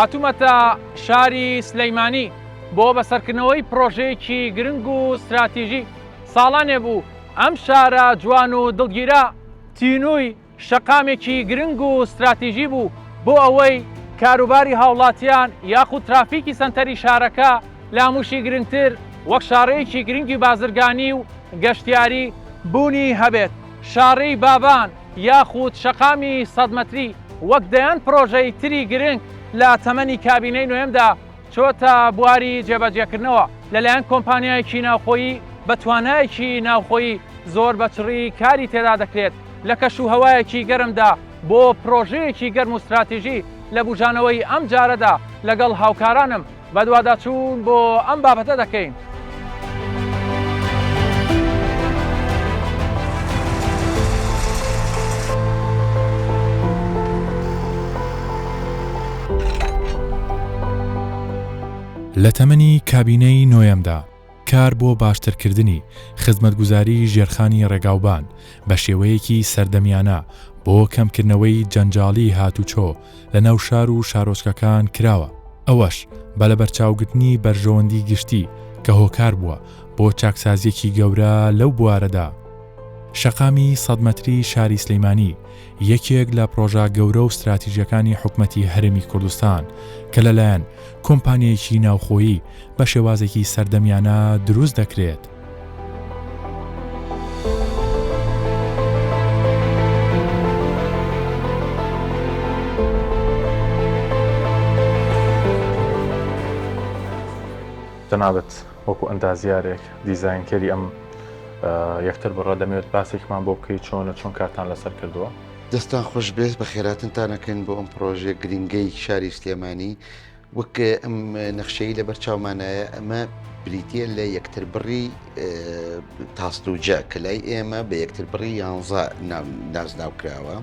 هاتوومەتە شاری سلەیمانی بۆ بەسەرکردنەوەی پرۆژەیەکی گرنگ و استراتیژی. ساڵانێ بوو ئەم شارە جوان و دڵگیرە تینووی شەقامێکی گرنگ و استراتیژی بوو بۆ ئەوەی کاروباری هاوڵاتیان یاخود ترافیکی سەنتەری شارەکە لاموشی گرنگتر وەک شارەیەکی گرنگی بازرگانی و گەشتیاری بوونی هەبێت. شارەی بابان یاخود شەقامی 100 مەتری وەک دەیان پرۆژەی تری گرنگ لە تەمەنی کابینەی نوێمدا چۆتە بواری جێبەجێکردنەوە لەلایەن کۆمپانیایەکی ناوخۆیی بە توانایەکی ناوخۆیی زۆر بەچڕی کاری تێدا دەکرێت لە کەشوهەوایەکی گەرمدا بۆ پرۆژەیەکی گەرم و استراتیژی لە بوژانەوەی ئەم جارەدا لەگەڵ هاوکارانم بە دوواداچوون بۆ ئەم بابەتە دەکەین. لە تەمەنی کابینەی نۆیەمدا کار بۆ باشترکردنی خزمەتگوزاری ژێرخانی ڕێگاوبان بە شێوەیەکی سەردەمیانە بۆ کەمکردنەوەی جەنجاڵی هاتوچۆ لە ناو شار و شارۆچکەکان کراوە. ئەوەش بە لە بەرچاوگرتنی بەرژەوەندی گشتی کە هۆکار بووە بۆ چاکسازیەکی گەورە لەو بوارەدا. شەقامی 100 مەتری شاری سلەیمانی یەکێک لە پرۆژە گەورە و استراتیژیەکانی حکومەتی هەرێمی کوردستان کە لەلایەن کۆمپانیایەکی ناوخۆیی بە شێوازێکی سەردەمیانە دروست دەکرێت. جەنابەت وەکو ئەندازیارێک دیزاینکەری ئەم یەکتر بڕە دەمەوێت باسێکمان بۆ بکەیت چۆن کارتان لەسەر کردووە. دەستان خۆش بێت بە خێراتنتانەکەن بۆ ئەم پرۆژێ گرنگەی شاری سلێمانی وەک ئەم نەخشەی لە بەرچاومانایە ئەمە بریتە لە یەکتر بڕی تاستوجە کە لای ئێمە بە یەکتر بڕی 11 نازناوکراوە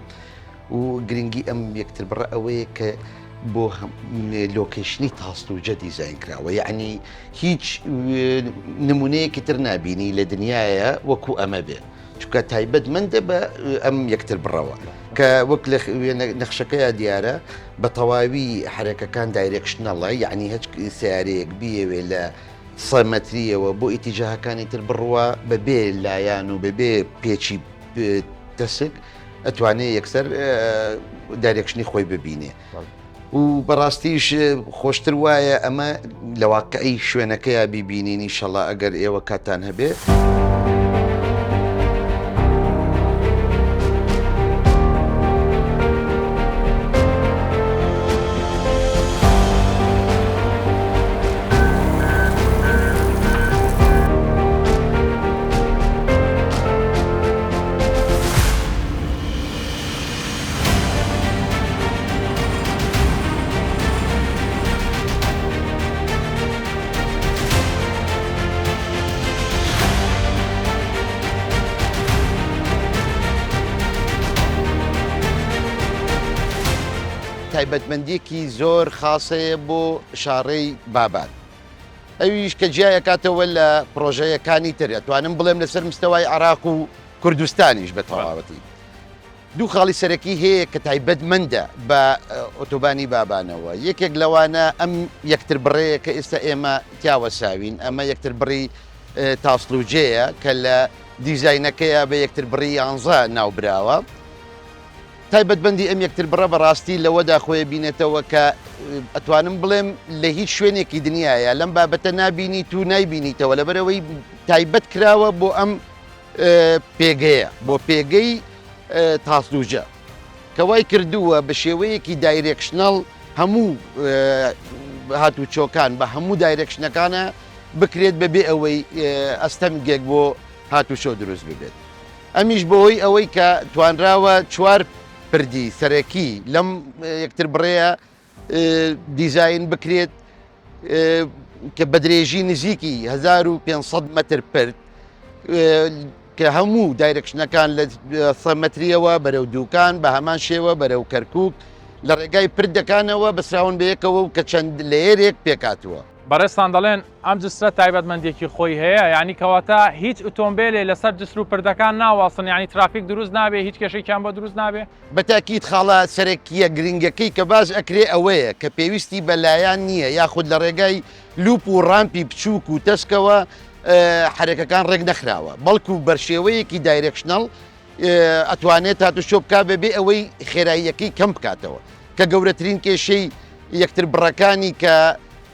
و گرنگی ئەم یەکتر بڕە ئەوەیە کە بۆ لۆکیشنی تاستوجە دیزاین کراوە، یعنی هیچ نمونەیەکی تر نابینی لە دنیاە وەکو ئەمە بێ چونکە تایبەتمەندە بە ئەم یەکتر بڕەوە کە وەک لە نەخشەکەیە دیارە بە تەواوی حرەکەکان دایرێکشنەڵە، یعنی هەچ سیارەیەک بیەوێ لە 100 مەتریەوە بۆ ئیتیجاهەکانی تر بڕوە بەبێ لایەن و بەبێ پێچی دەسک ئەتوانێت یەکسەر دایرێکشنی خۆی ببینێ و بەڕاستیش خۆشتر وایە ئەمە لە واقعی شوێنەکەیە بیبینین ئینشەڵا ئەگەر ئێوە کاتان هەبێ. تایبەتمەندیەکی زۆر خاصەیە بۆ شارەی بابان، ئەویش کە جیایەکاتەوە لە پرۆژەیەکانی تر ئەتوانم بڵێم لەسەر مستەوای عێراق و کوردستانیش بە تەواوەتی. دوو خاڵی سەرەکی هەیە کە تایبەتمەندە بە ئۆتۆبانی بابانەوە. یەکێک لەوانە ئەم یەکتر بڕەیە کە ئێستا ئێمە تیاوە ساوین، ئەمە یەکتر بڕی تاسلوجەیە کە لە دیزاینەکەیە بە یەکتر بڕی 11 ناوبراوە. تایبەتبەندی ئەم یەکتر بڕە بەڕاستی لەوەدا خۆی بینێتەوە کە ئەتوانم بڵێم لە هیچ شوێنێکی دنیاە لەم بابەتە نابینی تو نایبینیتەوە لەبەرەوەی تایبەت کراوە بۆ ئەم پێگەیە، بۆ پێگەی تاسلوجە کەوای کردووە بە شێوەیەکی دایرێکشنەڵ هەموو هاتوچۆکان بە هەموو دایرێکشنەکانە بکرێت بەبێ ئەوەی ئەستەمگێک بۆ هاتوچۆ دروست ببێت. ئەمیش بۆی ئەوەی کە توانراوە 4 پردی سەرەکی لەم یەکتر بڕەیە دیزاین بکرێت کە بە درێژی نزیکی 1500 مەتر پرد کە هەموو دایرێکشنەکان لە 100 مەتریەوە بەرەو دووکان بە هەمان شێوە بەرەو کەرکووک لە ڕێگای پردەکانەوە بەسراون بەیەکەوە و کە چەند لێرێک پێکاتوە. بەڕێستان دەڵێن ئەم جسرە تایبەتمەندێکی خۆی هەیە یعنی کەواتە هیچ ئۆتۆمبیلێ لەسەر جسر و پردەکان ناواسن یعنی ترافیک دروست نابێ هیچ کێشەیان بە دروست نابێ بەتاکیت خاڵە سەرەکیە گرنگەکەی کە باز ئەکرێ ئەوەیە کە پێویستی بەلایەن نییە یاخود لە ڕێگای لوپ و ڕامپی بچووک و تەسکەوە حرەکەکان ڕێک نەخراوە بەڵکو بەرشێوەیەکی دایرێکشنەڵ ئەتوانێت هاتوشۆ بکا بەبێ ئەوەی خێراییەکەی کەم بکاتەوە کە گەورەترین کێشەی یەکتر بڕەکانی کە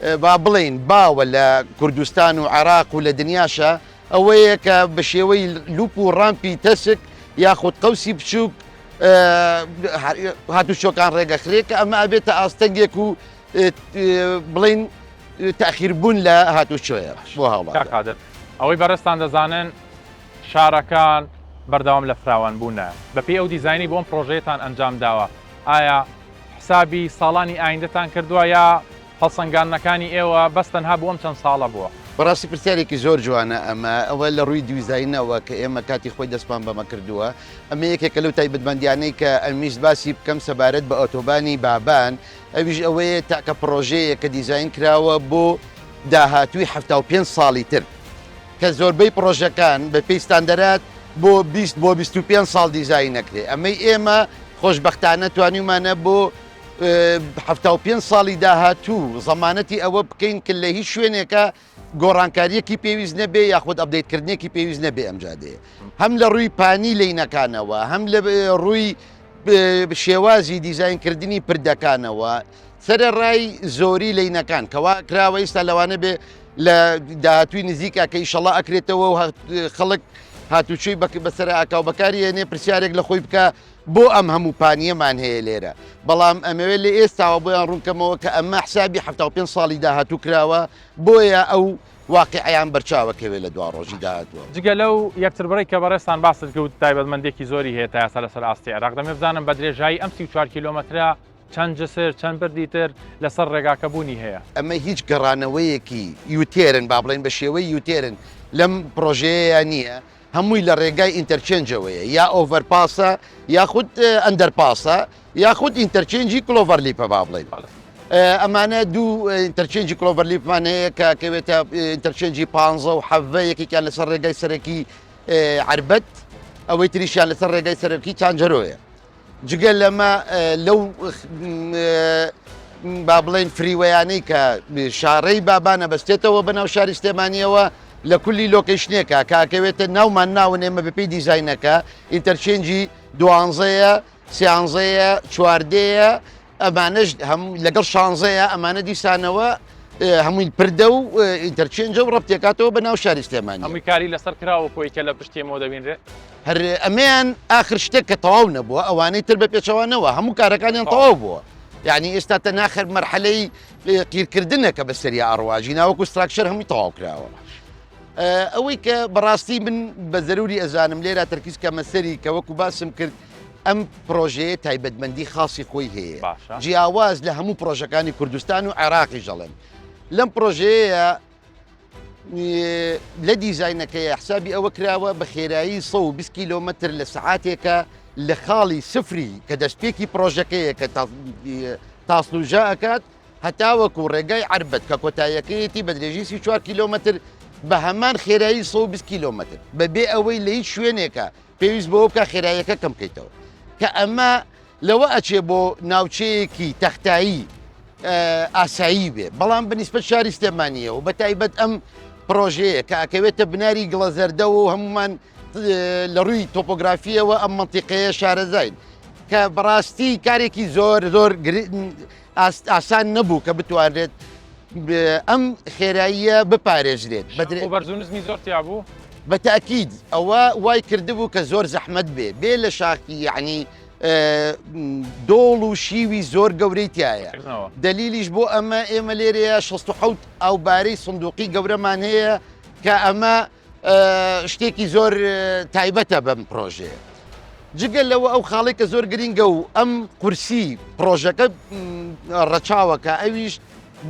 با بڵین باوە لە کوردستان و عێراق و لە دنیاشە ئەوەیە کە بە شێوەی لوپ و ڕامپی تەسک یاخود قەوسی بچووک هاتوشۆکان ڕێگەخرێ کە ئەمە ئەبێتە ئاستەنگێک و بڵین تاخیربوون لە هاتوچۆیە بۆ هاوڵات قادر ئەوەی بەڕێستان دەزانن شارەکان بەردەوام لە فراوانبوونە بەپێی ئەو دیزایانی بۆم پرۆژەیەتان ئەنجام داوە ئایا حسابی ساڵانی ئایندەتان کردووە یا هەڵسەنگاندنەکانی ئێوە بەستەنها بۆ ئەم چەند ساڵە بووە بەڕاستی پرسیارێکی زۆر جوانە ئەمە ئەوە لە ڕووی دیزاینەوە کە ئێمە کاتی خۆی دەستمان بەمە کردووە ئەمە یەکێکە لەو تایبەتمەندیانەی کە ئەمیش باسی بکەم سەبارەت بە ئۆتۆبانی بابان ئەویش ئەوەیە تاکە پرۆژەیە کە دیزاین کراوە بۆ داهاتووی 75 ساڵی تر کە زۆربەی پرۆژەکان بە پێی ستاندەرات بۆ 20 بۆ 25 ساڵ دیزاین نەکرێ ئەمەی ئێمە خۆشبەختانە توانیمانە بۆ 75 ساڵی داهاتوو زەمانەتی ئەوە بکەین کە لە هیچ شوێنێکە گۆڕانکاریەکی پێویست نەبێ یاخود ئەبدەیتکردنێکی پێویست نەبێ ئەم جادەیە هەم لە ڕووی پانی لەینەکانەوە هەم لە ڕووی شێوازی دیزاینکردنی پردەکانەوە سەرەڕای زۆری لەینەکان کەوا کراوە ئێستا لەوانە بێ لە داهاتووی نزیکە کە ئیشەڵا ئەکرێتەوە و خەڵک هاتوچووی بەسەر ئاکاو بەکاری هێنێ پرسیارێک لە خۆی بکە بۆ ئەم هەموو پانیەمان هەیە لێرە بەڵام ئەمەوێت لە ئێستاوە بۆیان ڕوونکەمەوە کە ئەمە حسابی 75 ساڵی داهاتوو کراوە بۆیە ئەو واقعیان بەرچاوەکەوێت لە دوا ڕۆژی داهاتووە جگە لەو یەکتربڕی کە بەڕێستان باست کەوت تایبەتمەندێکی زۆری هەیە تا یاسا لەسەر ئاستی عێراق دەمێ بزانم بە درێژایی ئەم 34 کیلۆمەترە چەند جسر چەند بردی تر لەسەر ڕێگاکەبوونی هەیە ئەمە هیچ گەڕانەوەیەکی یوتێرن با بڵێن بە شێوەی یوتێرن لەم پرۆژەیە نییە هەمووی لە ڕێگای ئینتەرچێنجەوەیە یا ئۆڤەرپاسە یاخود ئەندەرپاسە یاخود ئینتەرچێنجی کلۆڤەرلیپە با بڵێن ئەمانە دوو ئینتەرچێنجی کلۆڤەرلیپمان هەیە کە کەوێتە ئینتەرچێنجی 15 و حەڤە یەکێکیان لەسەر ڕێگای سەرەکی عربەت ئەوەی تریشیان لەسەر ڕێگای سەرەکی چانجەرۆیە جگە لەمە لەو با بڵێن فریوەیانەی کە شارەی بابانە بەستێتەوە بەناو شاری سلێمانیەوە لە کولی لۆکیشنێکە کاکەوێتە ناومان ناون ئێمە بەپێی دیزاینەکە ئینتەرچێنجی دوانزەیە سیانزەیە چواردەیە ئەمانەش لەگەڵ شانزەیە ئەمانە دیسانەوە هەمووی پردە و ئینتەرچێنجە و ڕەبتێکاتەوە بەناو شاری سلێمانی هەمووی کاری لەسەر کراوە کۆی کە لە پشتێمەوە دەبینرێت هەر ئەمەیان ئاخر شتێک کە تەواو نەبووە ئەوانەی تر بە پێچەوانەوە هەموو کارەکانیان تەواو بووە یعنی ئێستا تەناخر مەرحەلەی قیرکردنەکە بە سەری ئاڕواژی ناوەکو ستراکشەر هەمووی تەواو کراوە ئەوەی کە بەڕاستی من بە زەروری ئەزانم لێرە تەرکیز کە مەسەری کە وەکو باسم کرد ئەم پرۆژەیە تایبەتمەندی خاصی خۆی هەیە جیاواز لە هەموو پرۆژەکانی کوردستان و عێراقی ژەڵێن لەم پرۆژەیە لە دیزاینەکەی حسابی ئەوە کراوە بە خێرایی 120 کیلۆمەتر لە سعاتێکە لە خاڵی سفری کە دەستپێکی پرۆژەکەیە کە تاسلوژە ئەکات هەتاوەکو ڕێگای عربەت کە کۆتاییەکەیەتی بە درێژی 34 کیلۆمەتر بە هەمان خێرایی 120 کیلۆمەتر بەبێ ئەوەی لە هیچ شوێنێکە پێویست بۆ بکە خێراییەکە کەم بکەیتەوە کە ئەمە لەوە ئەچێ بۆ ناوچەیەکی تەختایی ئاسایی بێ بەڵام بەنسبەت شاری سلێمانیە و بە تایبەت ئەم پرۆژەیە کە ئەکەوێتە بناری گڵەزەردەوە و هەمومان لە ڕووی تۆپۆگرافیەوە ئەم منتیقەیە شارەزاین کە بەڕاستی کارێکی زۆر زۆر ئاسان نەبوو کە بتوانرێت ئەم خێراییە بپارێژرێت بەرزونزمی زۆر تیا بوو بە تاکید ئەوە وای کردبوو کە زۆر زەحمەت بێ لە شاخی یعنی دۆڵ و شیوی زۆر گەورەی تایە دلیلیش بۆ ئەمە ئێمە لێرەیە 67 ئەو بارەی سندوقی گەورەمان هەیە کە ئەمە شتێکی زۆر تایبەتە بەم پرۆژەیە جگەل لەوە ئەو خاڵی کە زۆر گرینگە و ئەم قورسی پرۆژەکە ڕەچاوەکە ئەویش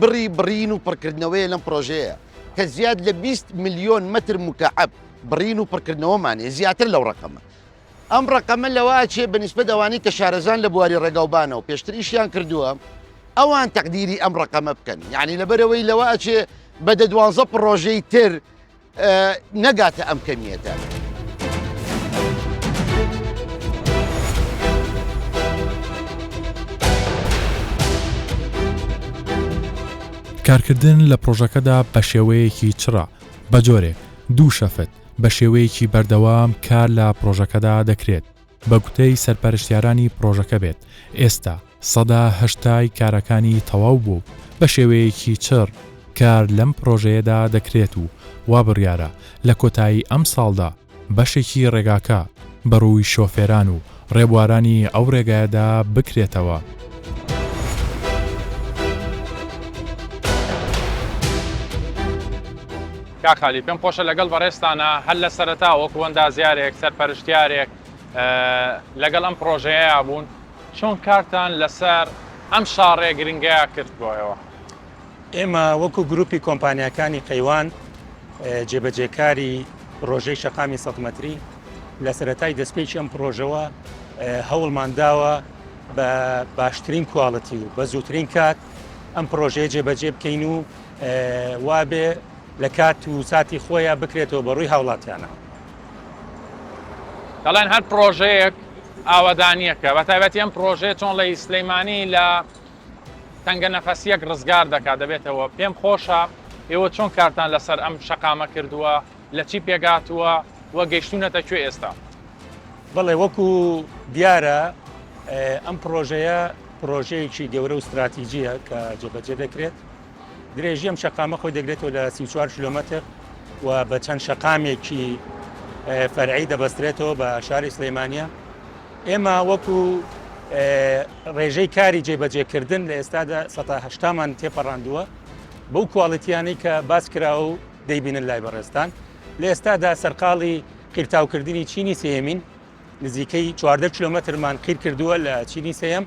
بڕین و پڕکردنەوەی لەم پرۆژەیە کە زیاد لە 20 میلیۆن متر مکعب بڕین و پڕکردنەوەمانێ زیاتر لەو ڕقەمە ئەم ڕقەمە لەوە چێ بەنسبەت ئەوانەی کە شارەزان لە بواری ڕێگاوبانەوە پێشتر ئیشیان کردووە ئەوان تەقدیری ئەم ڕقەمە بکەن یعنی لەبەرەوەی لەوەچێ بە 12 پرۆژەی تر نەگاتە ئەم کەمیەتە. کارکردن لە پرۆژەکەدا بە شێوەیەکی چڕە بە جۆرێک دوو شەفت بە شێوەیەکی بەردەوام کار لە پرۆژەکەدا دەکرێت بە گوتەی سەرپەرشتیارانی پرۆژەکە بێت. ئێستا 180 کارەکانی تەواو بوو بە شێوەیەکی چڕ کار لەم پرۆژەیەدا دەکرێت و وا بڕیارە لە کۆتایی ئەم ساڵدا بەشێکی ڕێگاکە بەڕووی شۆفێران و ڕێبوارانی ئەو ڕێگایەدا بکرێتەوە. کاخالی پێم خۆشە لەگەڵ بەڕێستانە هەر لە سەرەتا وەکو ئەندازیارێک سەرپەرشتیارێک لەگەڵ ئەم پرۆژەیە بوون چۆن کارتان لەسەر ئەم شاڕێ گرنگەیە کرد بۆیەوە. ئێمە وەکو گروپی کۆمپانیەکانی قەیوان جێبەجێکاری پرۆژەی شەقامی 100 مەتری لە سەرەتای دەستپێکی ئەم پرۆژەوە هەوڵمانداوە بە باشترین کواڵەتی و بە زووترین کات ئەم پرۆژەیە جێبەجێ بکەین و وابێ لە کات و ساتی خۆیان بکرێتەوە بەڕووی هاوڵاتیانە. دەڵێن هەر پرۆژەیەک ئاوەدانیەکە بە تایبەتی ئەم پرۆژێ چۆن لە سلەیمانی لە تەنگە نەفەسیەک ڕزگار دەکات دەبێتەوە. پێم خۆشە ئێوە چۆن کارتان لەسەر ئەم شەقامە کردووە لە چی پێگاتووە وە گەیشتونەتە کوێ ئێستا؟ بەڵێ وەکو دیارە ئەم پرۆژەیە پرۆژەیەکی گەورە و استراتیجیە کە جێبەجێ دەکرێت. درێژی ئەم شەقامە خۆی دەگرێتەوە لە 34 کیلۆمەتر و بە چەند شەقامێکی فەرعی دەبەسترێتەوە بە شاری سلەیمانیە. ئێمە وەکو ڕێژەی کاری جێبەجێکردن لە ئێستادا 180مان تێپەڕاندووە بەو کواڵیتیانەی کە باس کراوە و دەیبینن لای بەڕێستان. لە ئێستادا سەرقاڵی قیرتاوکردنی چینی سێمین نزیکەی 14 کیلۆمەترمان قیر کردووە لە چینی سێم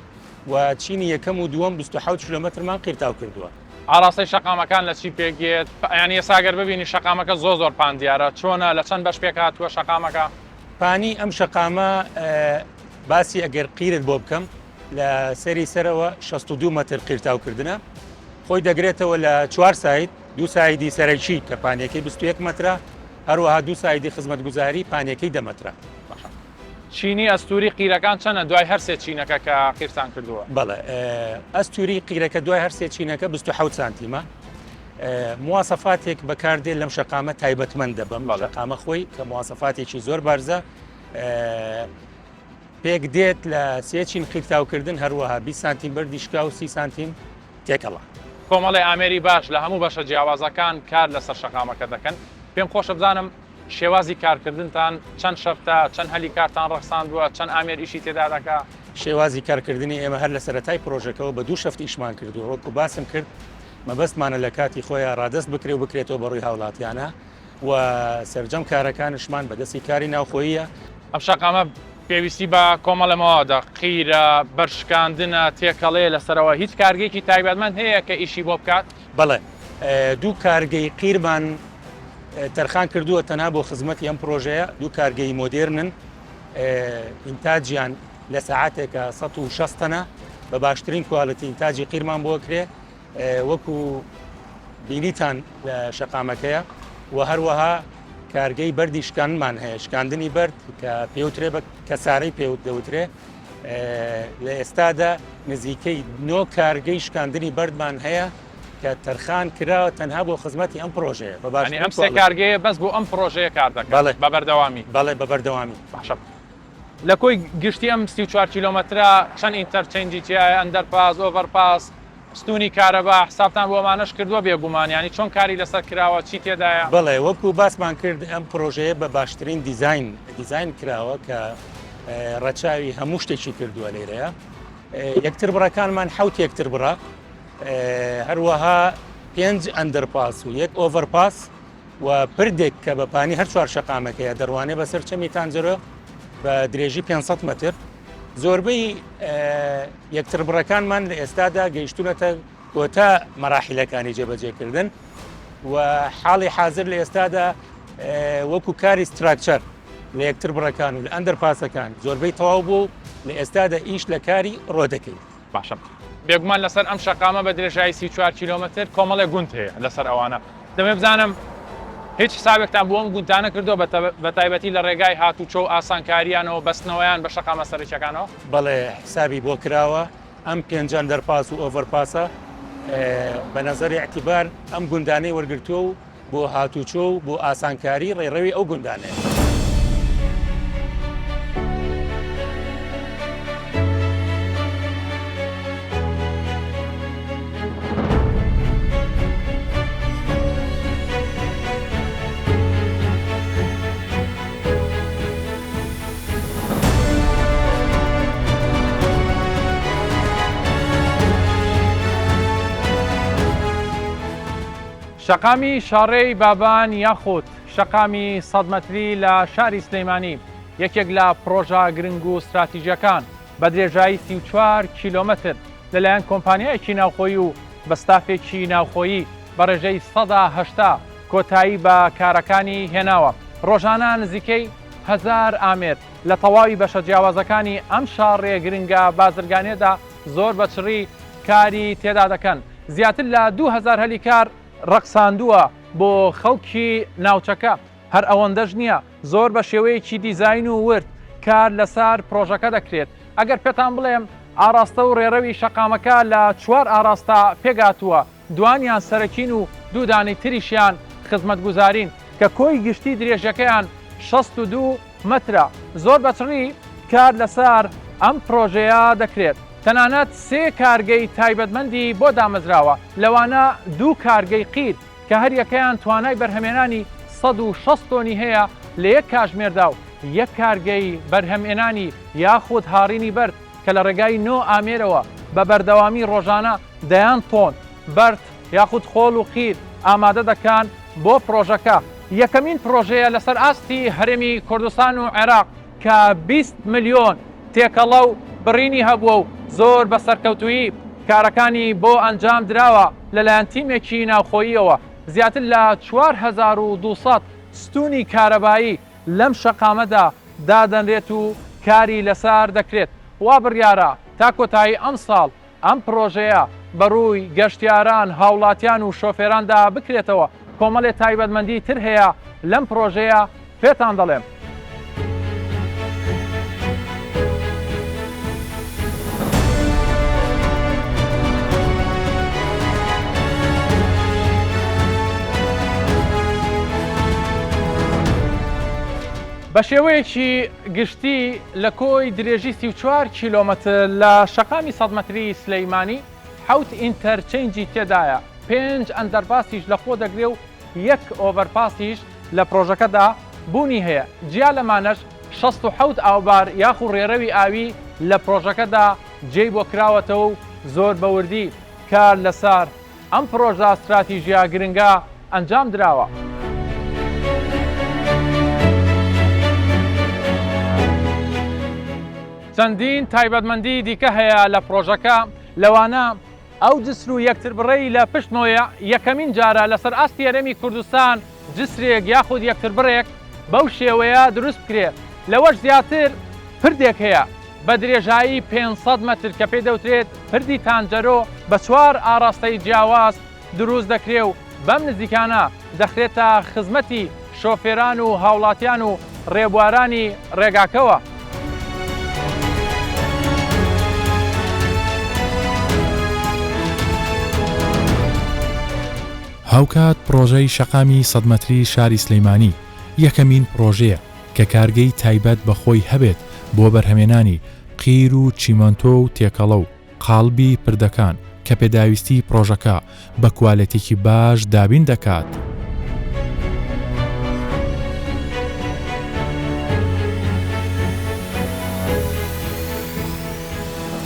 و چینی یەکەم و دووەم 27 کیلۆمەترمان قیرتاو کردووە. ئاراستەی شەقامەکان لە چی پێگێت؟ یعنی ئێساگەر ببینی شەقامەکە زۆر پاندیارە چۆنە لە چەند بەش پێک هاتووە شەقامەکە؟ پانی ئەم شەقامە باسی ئەگەر قیرت بۆ بکەم لە سەری سەرەوە 62 مەتر قیرتاوکردنە خۆی دەگرێتەوە لە 4 ساید، دوو سایدی سەرەکی کە پانیەکەی 21 مەترە هەروەها دوو سایدی خزمەتگوزاری پانیەکەی 10 مەترە. چینی ئەستوری قیرەکان چەنە دوای هەرسێ چینەکە کە قیرتان کردووە؟ بەڵێ ئەستوری قیرەکە دوای هەرسێ چینەکە 27 سانتیمە. مواسەفاتێک بەکاردێت لەم شەقامە تایبەتمەندە بەم شەقامە خۆی کە مواسەفاتێکی زۆر بارزە پێک دێت لە سێچین قیرتاوکردن هەروەها 20 سانتیم بەردی شکا و 30 سانتیم تێکەڵە. کۆمەڵی ئامێری باش لە هەموو بەشە جیاوازەکان کار لەسەر شەقامەکە دەکەن. پێم خۆشە بزانم شێوازی کارکردنتان چەند شەفتە چەند هەلی کارتان ڕەخساندووە چەند ئامێر ئیشی تێدا دەکا؟ شێوازی کارکردنی ئێمە هەر لە سەرەتای پرۆژەکەەوە بە دوو شەفت ئیشمان کردو وەکو باسم کرد مەبەستمانە لە کاتی خۆیان ڕادست بکرێ و بکرێتەوە بەڕووی هاوڵاتیانە و سەرجەم کارەکانشمان بەدەستی کاری ناوخۆییە. ئەم شەقامە پێویستی بە کۆمەڵەمەوەدا قیرە بەرشکاندنە تێکەڵێ لەسەرەوە هیچ کارگێکی تایبەتمەند هەیە کە ئیشی بۆ بکات؟ بەڵێ دوو کارگەی قیرمان تەرخان کردووە تەنها بۆ خزمەتی ئەم پرۆژەیە دوو کارگەی مۆدێرنن ئینتاجیان لە ساعاتێکە 160 بە باشترین کواڵەتی ئینتاجی قیرمان بۆ کرێ وەکو بینیتان لە شەقامەکەیە و هەروەها کارگەی بەردی شکاندمان هەیە شکاندنی بەرد کە پێوترێ بە کەسارەی پێوت دەوترێ لە ئێستادا نزیکەی 9 کارگەی شکاندنی بەردمان هەیە کە تەرخان کراوە تەنها بۆ خزمەتی ئەم پرۆژەیە ئەم سێ کارگەیە بەس بۆ ئەم پرۆژەیە کار دەکات بە بەردەوامی؟ بەڵێ بە بەردەوامی. باشە لە کۆی گشتی ئەم 34 کیلۆمەترە چەند ئینتەرچێنجی تایە ئەندەرپاس ئۆڤەرپاس ستونی کارەبا حسابتان بۆ ئەمانەش کردووە بێگومان ینی چۆن کاری لەسەر کراوە چی تێدایە؟ بەڵێ وەکو باسمان کرد ئەم پرۆژەیە بە باشترین دیزاین کراوە کە ڕەچاوی هەموو شتێکی کردووە لێرەیە. یەکتر بڕەکانمان حوت یەکتر بڕە هەروەها 5 ئەندەرپاس و 1 ئۆڤەرپاس و پردێک کە بە پانی هەر 4 شەقامەکەیە دەڕوانێ بەسەر چەمی تانجەرۆ بە درێژی 500 مەتر. زۆربەی یەکتر بڕەکانمان لە ئێستادا گەیشتونەتە کۆتا مەراحیلەکانی جێبەجێکردن و حاڵی حاضر لە ئێستادا وەکو کاری ستراکچەر لە یەکتر بڕەکان و لە ئەندەرپاسەکان زۆربەی تەواو بوو لە ئێستادا ئیش لە کاری ڕۆ دەکەین. باشە بێگومان لەسەر ئەم شەقامە بە درێژایی 34 کیلۆمتر کۆمەڵێ گوند هەیە لەسەر ئەوانە دەمێ بزانم هیچ حسابێکتان بۆم گوندانە کردو بە تایبەتی لە ڕێگای هاتوچۆ و ئاسانکاریانەوە بەستنەوەیان بە شەقامە سەرچەکانەوە بەڵێ حسابی بۆ کراوە ئەم پێنجان دەرپاس و ئۆڤەرپاسە بە نەزەری اعتیبار ئەم گوندانەی وەرگرتووە و بۆ هاتوچۆ و بۆ ئاسانکاری ڕێڕەوی ئەو گوندانەیە. شەقامی شارەی بابان یاخود شەقامی 100 مەتری لە شاری سلەیمانی یەکێک لە پرۆژە گرنگ و استراتیژیەکان بە درێژایی 34 کیلۆمتر لەلایەن کۆمپانیایەکی ناوخۆیی و بە ستافێکی ناوخۆیی بە ڕێژەی 180 کۆتایی بە کارەکانی هێناوە. ڕۆژانە نزیکەی 1000 ئامێر لە تەواوی بەشە جیاوازەکانی ئەم شارڕێ گرنگە بازرگانیەدا زۆر بەچڕی کاری تێدا دەکەن. زیاتر لە 2000 هەلی کار ڕەقساندووە بۆ خەڵکی ناوچەکە. هەر ئەوەندەش نییە، زۆر بە شێوەیەکی دیزاین و ورد کار لەسەر پرۆژەکە دەکرێت. ئەگەر پێتان بڵێم ئاراستە و ڕێڕەوی شەقامەکە لە 4 ئاراستا پێگاتووە، دوانیان سەرەکین و دوودانی تریشیان خزمەتگوزارین کە کۆی گشتی درێژەکەیان 62 مەترە. زۆر بەچڕی کار لەسەر ئەم پرۆژەیە دەکرێت. تەنانەت 3 کارگەی تایبەتمەندی بۆ دامەزراوە، لەوانە 2 کارگەی قیر کە هەر یەکەیان توانای بەرهەمێنانی 160 تۆنی هەیە لە یەک کاتژمێردا و 1 کارگەی بەرهەمێنانی یاخود هاڕینی بەرد کە لە ڕێگای 9 ئامێرەوە بە بەردەوامی ڕۆژانە دەیان تۆن بەرد یاخود خۆڵ و قیر ئامادە دەکەن بۆ پرۆژەکە. یەکەمین پرۆژەیە لەسەر ئاستی هەرێمی کوردستان و عێراق کە 20 ملیۆن تێکەڵە و بڕینی هەبووە و زۆر بە سەرکەوتویی کارەکانی بۆ ئەنجام دراوە لەلایەن تیمێکی ناوخۆییەوە. زیاتر لە 4200 ستونی کارەبایی لەم شەقامەدا دادەنرێت و کاری لەسەر دەکرێت. وا بڕیارە تا کۆتایی ئەم ساڵ ئەم پرۆژەیە بەڕووی گەشتیاران، هاوڵاتیان و شۆفێراندا بکرێتەوە. کۆمەڵێ تایبەتمەندی تر هەیە لەم پرۆژەیە پێتان دەڵێم. بە شێوەیەکی گشتی لە کۆی درێژی 34 کیلۆمتر لە شەقامی 100 مەتری سلەیمانی 7 ئینتەرچەینجی تێدایە، 5 ئەندەرپاسیش لە خۆ دەگرێ و 1 ئۆڤەرپاسیش لە پرۆژەکەدا بوونی هەیە. جیا لەمانەش 67 ئاوبار یاخود ڕێڕەوی ئاوی لە پرۆژەکەدا جێی بۆ کراوەتەوە و زۆر بەوردی کار لەسەر ئەم پرۆژە استراتیژیا گرنگە ئەنجام دراوە. چەندین تایبەتمەندی دیکە هەیە لە پرۆژەکە، لەوانە ئەو جسر و یەکتر بڕێی لە پشتمەوەیە یەکەمین جارە لەسەر ئاستی هەرێمی کوردستان جسرێک یاخود یەکتر بڕێک بەو شێوەیە دروست بکرێت. لەوەش زیاتر پردێک هەیە بە درێژایی 500 مەتر کە پێی دەوترێت پردی تانجەرۆ بە 4 ئاراستەی جیاواز دروست دەکرێت و بەم نزیکانە دەخرێتە خزمەتی شۆفێران و هاوڵاتیان و ڕێبوارانی ڕێگاکەوە. هاوکات پرۆژەی شەقامی 100 مەتری شاری سلەیمانی یەکەمین پرۆژەیە کە کارگەی تایبەت بەخۆی هەبێت بۆ بەرهەمێنانی قیر و چیمەنتۆ و تێکەڵە و قاڵبی پردەکان کە پێداویستی پرۆژەکە بە کوالەتێکی باش دابین دەکات.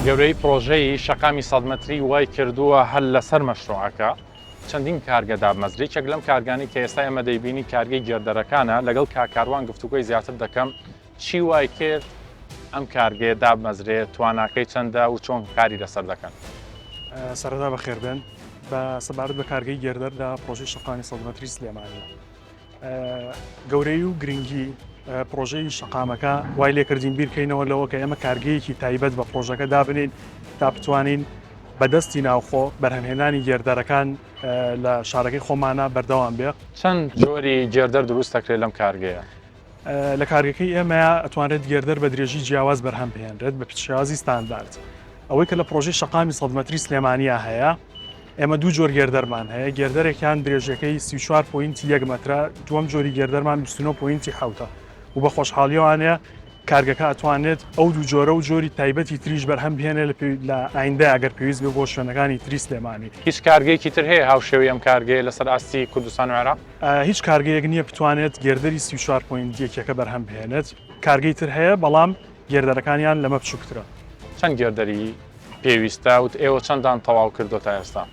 گەورەی پرۆژەی شەقامی 100 مەتری وای کردووە هەل لەسەر مەشروعەکە چەندین کارگە دابمەزری. چەک لەم کارگانی کە ئێستا ئێمە دەیبینی کارگەی گێردەرەکانە لەگەڵ کاروان گفتوگۆی زیاتر دەکەم چی وای کرد ئەم کارگەیە دابمەزرێت، تواناکەی چەندە و چۆن کاری لەسەر دەکەن. سەرەتا بەخێربێن بە سەبارەت بە کارگەی گێردەر لە پرۆژەی شەقامی 100 مەتری سلێمانی. گەورەی و گرنگی پرۆژەی شەقامەکە وای لێکردین بیرکەینەوە لەوە کە ئێمە کارگەیەکی تایبەت بە پرۆژەکە دابنین تا بتوانین بە بەدەستی ناوخۆ بەرهەمهێنانی گێردەرەکان لە شارەکەی خۆمانە بەردەوام بێ. چەند جۆری گێردەر دروست دەکرێت لەم کارگەیە؟ لە کارگەکەی ئێمەیە ئەتوانێت گێردەر بە درێژی جیاواز بەرهەم بهێنرێت بە پشتشازی ستاندارد. ئەوەی کە لە پرۆژەی شەقامی 100 مەتری سلێمانیە هەیە، ئێمە دوو جۆر گێردەرمان هەیە. گێردەرێکیان درێژەکەی 34.1 مەترە، دووەم جۆری گێردەرمان 29.7 و بە خۆشحاڵیەوانەیە کارگەکە ئەتوانێت ئەو دوو جۆرە و جۆری تایبەتی تریش بەرهەم بهێنێت لە ئایندە ئەگەر پێویست بێ بۆ شوێنەکانی تری سلێمانی. هیچ کارگەیەکی تر هەیە هاوشێوەی ئەم کارگەیە لەسەر ئاستی کوردستان و عێراق؟ هیچ کارگەیەک نییە بتوانێت گێردەری 34.1 بەرهەم بهێنێت. کارگەی تر هەیە بەڵام گێردەرەکانیان لەمە بچووکترە. چەند گێردەری پێویستە و ئێوە چەندان تەواو کردو تا ئێستا؟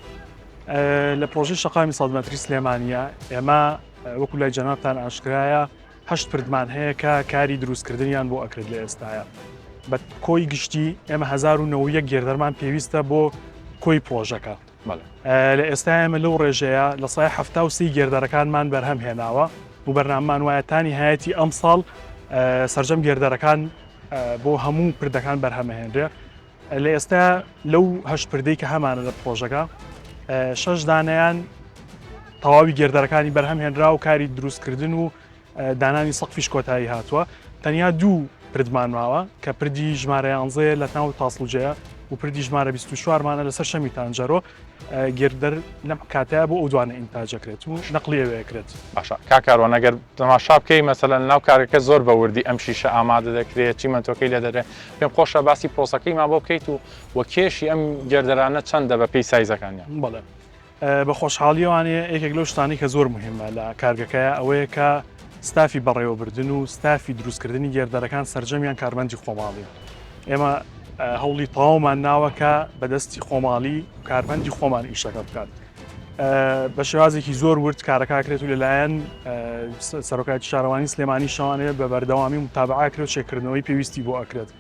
لە پرۆژەی شەقامی 100 مەتری سلێمانیە ئێمە وەکو لای جەنابتان ئاشکرایە 8 پردمان هەیە کە کاری دروستکردنیان بۆ ئەکرێت لە ئێستاە. بە کۆی گشتی ئێمە 1990 گێردەرمان پێویستە بۆ کۆی پرۆژەکە. لە ئێستا ئێمە لەو ڕێژەیە لە سای 73 گێردەرەکانمان بەرهەم هێناوە و بەرنامەمان وایەتانی هەیەی ئەم ساڵ سەرجەم گێردەرەکان بۆ هەموو پردەکان بەرهەمەهێنرێ. لە ئێستا لەو 8 پردەی کە هەمانە لە پرۆژەکە 6 دانیان تەواوی گێردەرەکانی بەرهەم هێنرا و کاری دروستکردن و دانانی سەقفیش کۆتایی هاتووە. تەنیا دوو پردمان ماوە کە پردی ژمارە 11 لە ناو تاسڵجەیە و پردی ژمارە 24مانە لەسەر شەمی تانجەرۆ گێردەر لەم کاتەیە بۆ ئەو دوانە ئینتاجەکرێت و نەقلیەوەیەکرێت. باشە کاکاڕۆن ئەگەر تەماشا بکەی مەسەلەن ناو کارەکە زۆر بە وردی ئەم شیشە ئامادە دەکرێت چیمەنتۆکەی لە دەرێ پێم خۆشە باسی پرۆسەکەیمان بۆ بکەیت و وە کێشی ئەم گێردەرانە چەندە بە پێی سایزەکانیان؟ بەڵێ بە خۆشحاڵیەوانەیە یەکێک لەو شتانی کە زۆر مهمە لە کارگەکەیە ئەوەیە کە ستافی بەڕێوەبردن و ستافی دروستکردنی گێردەرەکان سەرجەمیان کارمەندی خۆماڵی. ئێمە هەوڵی تەواومان ناوە کە بەدەستی خۆماڵی کارمەندی خۆمان ئیشەکە بکات. بە شێوازێکی زۆر ورد کارەکەکرێت و لەلایەن سەرۆکایەتی شارەوانی سلێمانی شەوانەیە بە بەردەوامی متابعاکرێت و چێکردنەوەی پێویستی بۆ ئەکرێت.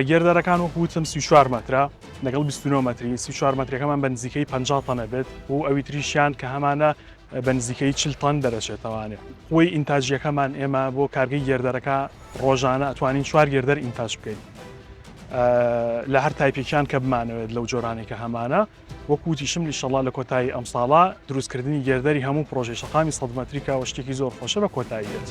گێردەرەکان وەکوتم 34 مەترە لەگەڵ 29 مەتری 34 مەترەکەمان بە نزیکەی 50 تەنە بێت و ئەوی تریشیان کە هەمانە بە نزیکەی 40 تەن دەرەچێتەوانێ. خۆی ئینتاجیەکەمان ئێمە بۆ کارگەی گێردەرەکە ڕۆژانە ئەتوانین 4 گێردەر ئینتاج بکەین لە هەر تایپێکیان کە بمانەوێت لەو جۆرانێکە هەمانە. وەکوتیشم ئینشەڵا لە کۆتایی ئەم ساڵا دروستکردنی گێردەری هەموو پرۆژەی شەقامی 100 مەتری کە شتێکی زۆر خۆشە بە کۆتایی بێت.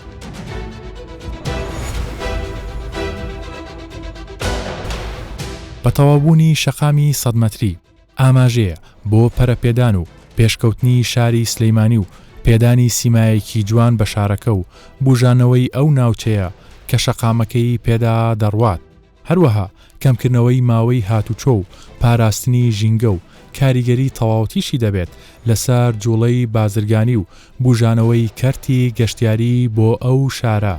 بە تەواوبوونی شەقامی 100 مەتری ئاماژەیە بۆ پەرەپێدان و پێشکەوتنی شاری سلەیمانی و پێدانی سیمایەکی جوان بە شارەکە و بوژانەوەی ئەو ناوچەیە کە شەقامەکەی پێدا دەڕوات. هەروەها کەمکردنەوەی ماوەی هاتوچۆ و پاراستنی ژینگە و کاریگەری تەواوتیشی دەبێت لەسەر جوڵەی بازرگانی و بوژانەوەی کەرتی گەشتیاری بۆ ئەو شارە.